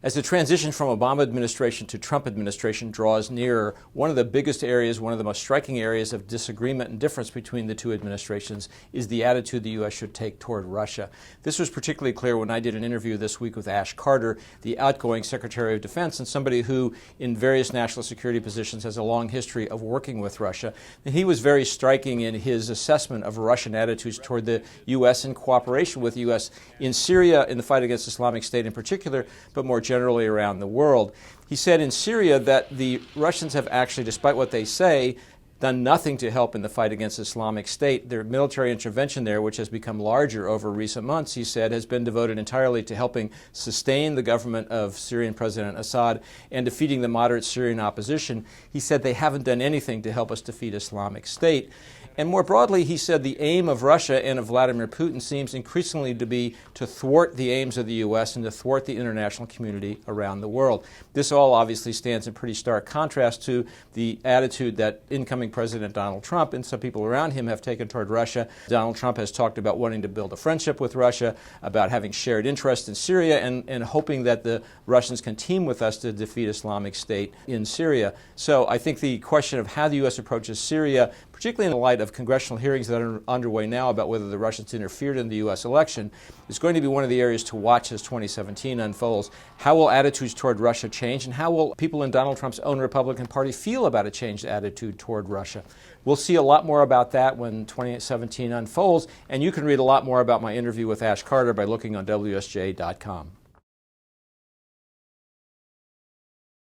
As the transition from Obama administration to Trump administration draws nearer, one of the biggest areas, one of the most striking areas of disagreement and difference between the two administrations is the attitude the U.S. should take toward Russia. This was particularly clear when I did an interview this week with Ash Carter, the outgoing Secretary of Defense, and somebody who, in various national security positions, has a long history of working with Russia. And he was very striking in his assessment of Russian attitudes toward the U.S. in cooperation with the U.S. in Syria, in the fight against Islamic State in particular, but more generally around the world. He said in Syria that the Russians have actually, despite what they say, done nothing to help in the fight against Islamic State. Their military intervention there, which has become larger over recent months, he said, has been devoted entirely to helping sustain the government of Syrian President Assad and defeating the moderate Syrian opposition. He said they haven't done anything to help us defeat Islamic State. And more broadly, he said the aim of Russia and of Vladimir Putin seems increasingly to be to thwart the aims of the U.S. and to thwart the international community around the world. This all obviously stands in pretty stark contrast to the attitude that incoming President Donald Trump and some people around him have taken toward Russia. Donald Trump has talked about wanting to build a friendship with Russia, about having shared interest in Syria, and hoping that the Russians can team with us to defeat Islamic State in Syria. So I think the question of how the U.S. approaches Syria, particularly in the light of congressional hearings that are underway now about whether the Russians interfered in the U.S. election, is going to be one of the areas to watch as 2017 unfolds. How will attitudes toward Russia change, and how will people in Donald Trump's own Republican Party feel about a changed attitude toward Russia? We'll see a lot more about that when 2017 unfolds, and you can read a lot more about my interview with Ash Carter by looking on WSJ.com.